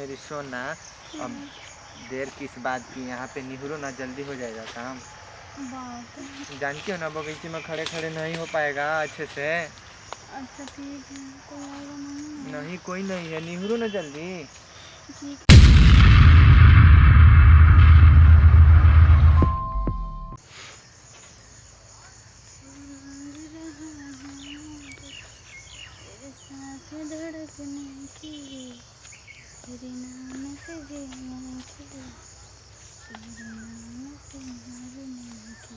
मेरी सोना। अब देर किस बात की, यहाँ पे निहुरो ना, जल्दी हो जाएगा काम। जानती हो ना बगीचे में खड़े खड़े नहीं हो पाएगा अच्छे से। अच्छा ठीक है, कोई आएगा नहीं ना? नहीं कोई नहीं है, निहुरो ना जल्दी। ठीक। तेरे साथ धड़कने की, तेरे नाम से जीने की, तेरे नाम से मरने की।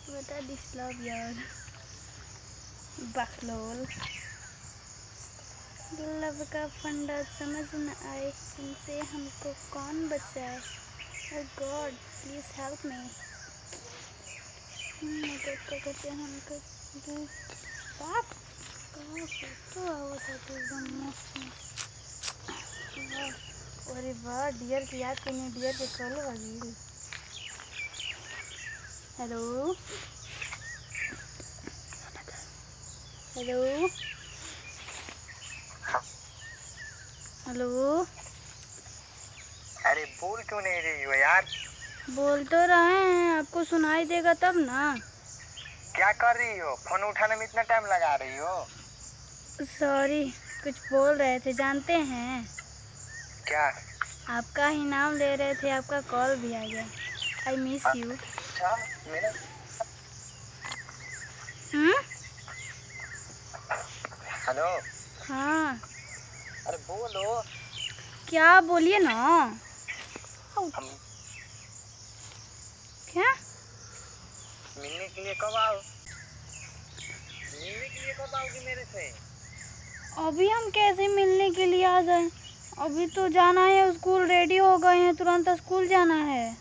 बता दिस लव यार बकलोल। लव का फंडा समझ न आए, इनसे हमको कौन बचाए। ओह गॉड प्लीज हेल्प मी। मदद तो करते हमको बाप कहाँ फोटो आवत है एकदम मस्त मस्त। अरे वाह, डियर की याद करनी, डियर के कॉल वाली। Hello hello hello. अरे बोल क्यों नहीं रही हो यार? बोल तो रहे हैं, आपको सुनाई देगा तब ना। क्या कर रही हो? फोन उठाने में इतना टाइम लगा रही हो? सॉरी, कुछ बोल रहे थे जानते हैं। क्या? आपका ही नाम ले रहे थे, आपका कॉल भी आ गया। I miss you. अच्छा मेरा। हेलो। हाँ अरे बोलो। क्या बोलिए ना। हम क्या? मिलने के लिए कब आओ? मिलने के लिए कब आओगी मेरे से? अभी हम कैसे मिलने के लिए आ जाएं? अभी तो जाना है स्कूल, रेडी हो गए हैं, तुरंत स्कूल जाना है।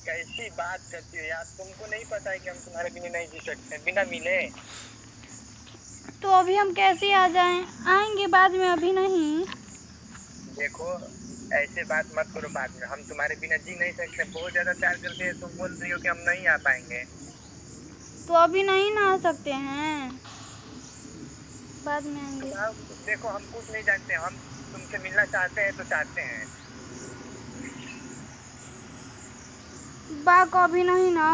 कैसी बात करती हो यार? तुमको नहीं पता है कि हम तुम्हारे बिना नहीं जी सकते बिना मिले? तो अभी हम कैसे आ जाएं? आएंगे बाद में, अभी नहीं। देखो ऐसे बात मत करो, बाद में हम तुम्हारे बिना जी नहीं सकते। बहुत ज्यादा प्यार करते हैं, तुम बोल रही हो कि हम नहीं आ पाएंगे। तो अभी नहीं ना आ सकते हैं, बाद में आएंगे। देखो हम कुछ नहीं जानते, हम तुमसे मिलना चाहते हैं तो चाहते हैं। बाक अभी नहीं ना।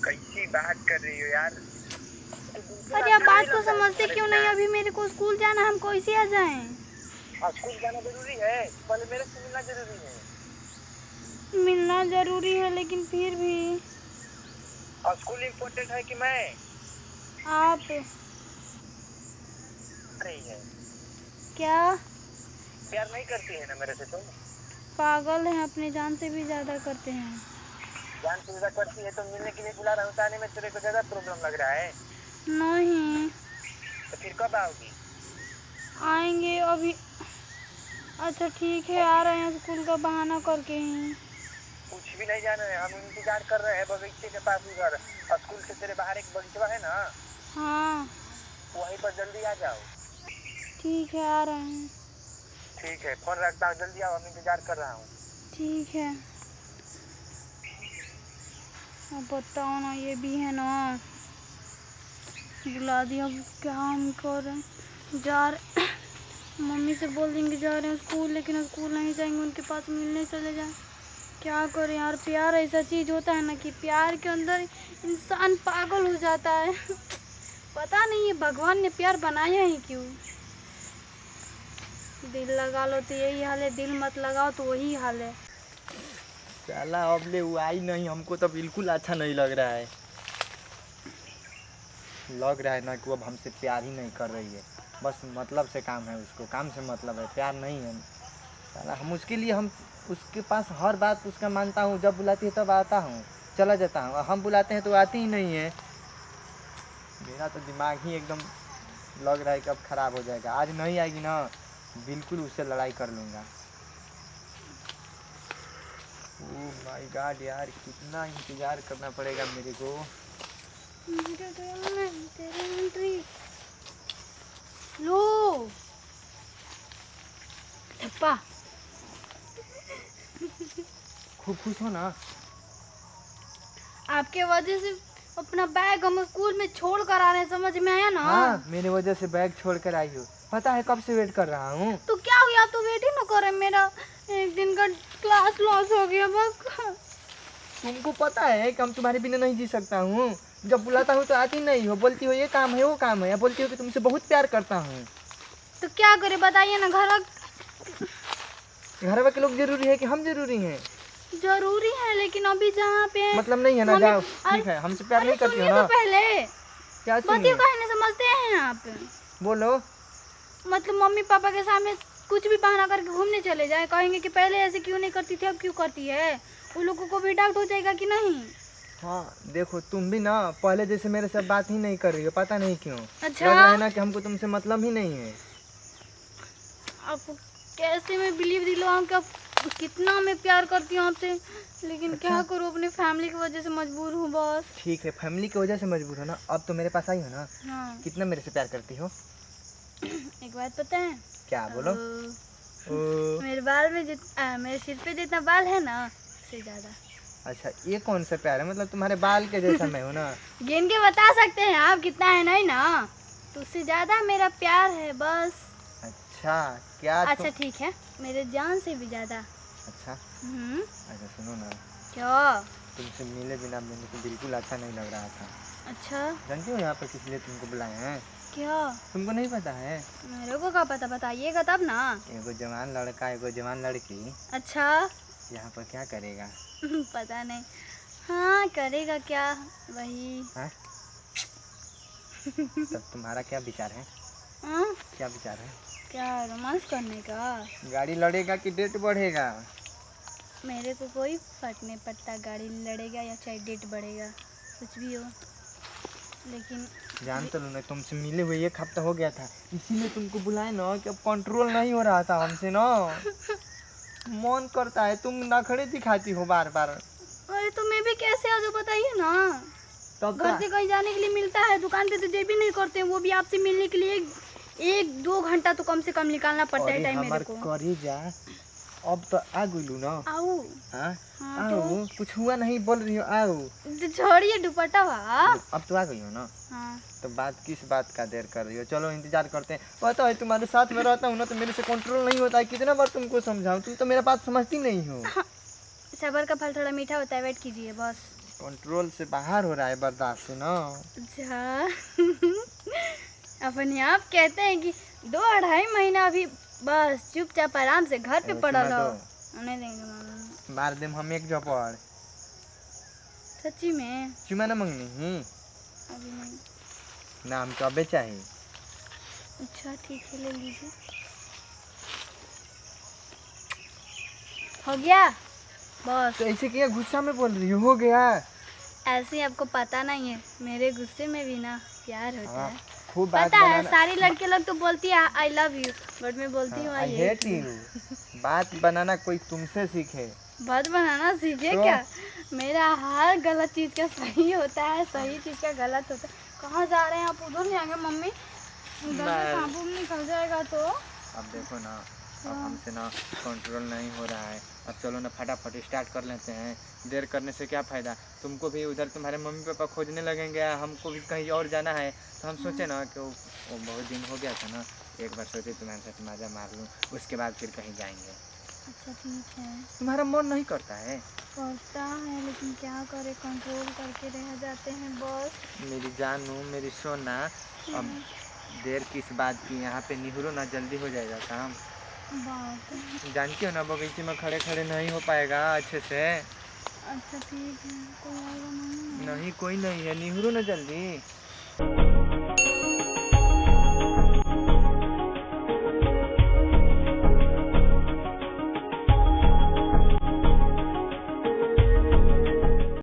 कैसी बात कर रही हो यार? तो बिल्कुल अरे आप अच्छा नहीं बात को लग रहा है समझते तुम्हारे क्यों बिना। नहीं? अभी मेरे को स्कूल जाना, हम कैसे आ जाएं? स्कूल जाना जरूरी है? पहले मेरे से मिलना जरूरी है। मिलना जरूरी है लेकिन फिर भी। और स्कूल इम्पोर्टेंट है कि मैं? आप नहीं है। क्या प्यार नहीं करती है ना मेरे से तुम? पागल हैं? अपने जान से भी ज्यादा करते हैं। जान से ज्यादा करती है तो मिलने के लिए बुला रहा हूँ, तो आने में तेरे को ज्यादा प्रॉब्लम लग रहा है? नहीं तो फिर कब आओगी? आएंगे अभी। अच्छा ठीक है, आ रहे हैं स्कूल का बहाना करके ही। कुछ भी नहीं जाना है, हम इंतजार कर रहे हैं बगीचे के पास उधर। स्कूल से तेरे बाहर एक बगीचा है ना, हाँ वहीं पर जल्दी आ जाओ। ठीक है, आ रहे हैं। ठीक है, फोन रखता हूँ, जल्दी आओ, हम इंतजार कर रहा हूँ। ठीक है। अब बताओ ना, ये भी है ना, बुला दिया। अब क्या हम कर रहे हैं? जा रहे मम्मी से बोल देंगे जा रहे हैं स्कूल, लेकिन स्कूल नहीं जाएंगे, उनके पास मिलने चले जाएं। क्या करें यार, प्यार ऐसा चीज़ होता है ना कि प्यार के अंदर इंसान पागल हो जाता है। पता नहीं ये भगवान ने प्यार बनाया ही क्यों। दिल लगा लो तो यही हाल है, दिल मत लगाओ तो वही हाल है। साला अब ले वो आई नहीं, हमको तो बिल्कुल अच्छा नहीं लग रहा है। लग रहा है ना कि वो अब हमसे प्यार ही नहीं कर रही है। बस मतलब से काम है, उसको काम से मतलब है, प्यार नहीं है। साला हम उसके लिए, हम उसके पास हर बात उसका मानता हूँ, जब बुलाती है तब आता हूँ, चला जाता हूँ। हम बुलाते हैं तो आती ही नहीं है। मेरा तो दिमाग ही एकदम लग रहा है कि अब ख़राब हो जाएगा। आज नहीं आएगी ना, बिल्कुल उससे लड़ाई कर लूँगा। ओह माय गॉड यार, कितना इंतज़ार करना पड़ेगा मेरे को। लो ठप्पा। खूब खुश हो ना? आपके वजह से अपना बैग हम स्कूल में छोड़ कर आ रहे हैं, समझ में आया ना? हाँ, मेरी वजह से बैग छोड़ कर आई हो। पता है कब से वेट कर रहा हूँ। तो क्या हुआ, तो वेट ही ना करे, मेरा एक दिन का क्लास लॉस हो गया बस। तुमको पता है कि हम तुम्हारे बिना नहीं जी सकता हूँ। जब बुलाता हूँ तो आती नहीं हो, बोलती हो ये काम है वो काम है, या बोलती हो कि तुमसे बहुत प्यार करता हूँ। तो क्या करे बताइए ना, घर के लोग जरूरी है कि हम जरूरी हैं? जरूरी है, लेकिन अभी जहाँ पे मतलब नहीं है ना, जाओ। ठीक है, हमसे प्यार नहीं करती हो सुनिए ना? तो पहले क्या बात सुनिए? काहे नहीं समझते हैं आप? बोलो। मतलब मम्मी पापा के सामने कुछ भी बहाना करके घूमने चले जाए, कहेंगे कि पहले ऐसे क्यों नहीं करती थी, अब क्यों करती है। उन लोगों को भी डाउट हो जाएगा कि नहीं। हाँ देखो, तुम भी ना पहले जैसे मेरे से बात ही नहीं कर रही हो, पता नहीं क्यों। अच्छा, लग रहा है ना कि हमको तुमसे मतलब ही नहीं है। आपको कैसे मैं बिलीव दिलवाऊं कि आप कितना मैं प्यार करती हूँ आपसे, लेकिन अच्छा। क्या करूँ, अपनी फैमिली की वजह से मजबूर हूँ बस। ठीक है, फैमिली की वजह से मजबूर हो ना, अब तो मेरे पास आई हो ना। हाँ, कितना मेरे से प्यार करती हो? एक बात पता है? क्या बोलो? ओ, मेरे सिर पे जितना बाल है ना, उससे ज्यादा। अच्छा, ये कौन सा प्यार है? मतलब तुम्हारे बाल के जैसा मैं हूँ ना? गिन के बता सकते हैं आप कितना है, नहीं ना? तो उससे ज्यादा मेरा प्यार है बस। अच्छा, क्या अच्छा ठीक है, मेरे जान से भी ज्यादा। अच्छा। हम्म। अच्छा सुनो ना, क्या? तुमसे मिले बिना मेरे को बिल्कुल अच्छा नहीं लग रहा था। अच्छा, जानती हो यहाँ पर किस लिए तुमको बुलाए हैं? क्या? तुमको नहीं पता है? मेरे को क्या पता, बताइएगा तब ना। एगो जवान लड़का एगो जवान लड़की अच्छा। यहाँ पर क्या करेगा? पता नहीं। हाँ, करेगा क्या, वही। हाँ? तब तुम्हारा क्या विचार है? हाँ? क्या विचार है? क्या रोमांस करने का? गाड़ी लड़ेगा कि डेट बढ़ेगा? मेरे को कोई फर्क नहीं पड़ता, गाड़ी लड़ेगा या चाहे डेट बढ़ेगा, कुछ भी हो, लेकिन जान तो लो ना, तुमसे मिले हुए 1 हफ्ता हो गया था, इसीलिए तुमको बुलाए ना कि अब कंट्रोल नहीं हो रहा था हमसे ना। मन करता है, तुम नखरे दिखाती हो बार बार। अरे तो मैं भी कैसे आ जाऊँ बताइए ना। तब घर से कहीं जाने के लिए मिलता है, दुकान पे तो जे भी नहीं करते हैं, वो भी आपसे मिलने के लिए 1-2 घंटा तो कम से कम निकालना पड़ता है टाइम मेरे को। करी जा, अब तो आ गइलू ना। आओ। हाँ? हाँ आओ, तो कुछ हुआ नहीं बोल रही हो, आओ। छोड़िए दुपट्टा वा। अब तो आ गई हो ना, हाँ। तो बात किस बात का देर कर रही हो? चलो इंतजार करते हैं। पता है तुम्हारे साथ में रहता हूँ ना तो मेरे से कंट्रोल नहीं होता है, कितना बार तुमको समझाऊं, तुम तो मेरा बात समझती नहीं हो। सबर का फल थोड़ा मीठा होता है, वेट कीजिए बस। कंट्रोल से बाहर हो रहा है, बर्दाश्त से ना। अच्छा। अपने आप कहते हैं कि 2-2.5 महीना अभी बस चुपचाप आराम से घर पे एगो पड़ा चुमा रहो। दो। नहीं देंगे मामा। मार देम हम एक झपड़। सच्ची में? चुमा ना मंगनी ही अभी नहीं। ना, हम तो अबे चाहिए। अच्छा ठीक है, ले लीजिए। हो गया बस। तो ऐसे क्या गुस्सा में बोल रही हो गया? ऐसे ही आपको पता नहीं है, मेरे गुस्से में भी ना प्यार होता हाँ, है। खूब बात पता है, बनाना। सारी लड़के लोग तो बोलती है आई लव यू, बट मैं बोलती हूँ I I hate hate you. You. बात बनाना कोई तुमसे सीखे। बात बनाना सीखे तो? क्या? मेरा हर गलत चीज़ का सही होता है, सही चीज़ का गलत होता है। कहाँ जा रहे हैं आप? उधर जाएंगे मम्मी, उधर से सांप ऊप निकल जाएगा तो। अब देखो ना, अब हमसे ना कंट्रोल नहीं हो रहा है। अब चलो ना फटाफट स्टार्ट कर लेते हैं, देर करने से क्या फ़ायदा। तुमको भी उधर तुम्हारे मम्मी पापा खोजने लगेंगे, हमको भी कहीं और जाना है, तो हम सोचे ना कि वो बहुत दिन हो गया था ना, एक बार सोचे तुम्हारे साथ मज़ा मार लूँ, उसके बाद फिर कहीं जाएंगे। अच्छा ठीक है। तुम्हारा मन नहीं करता है? करता है, लेकिन क्या करे, कंट्रोल करके रह जाते हैं बस। मेरी जानू, मेरी सोना, अब देर किस बात की, यहाँ पे निहुरो ना, जल्दी हो जाएगा काम। बात है। जानती हो ना, बगीचे में खड़े खड़े नहीं हो पाएगा अच्छे से। अच्छा ठीक है, कोई आएगा नहीं? नहीं, कोई नहीं है, निहुरो ना जल्दी।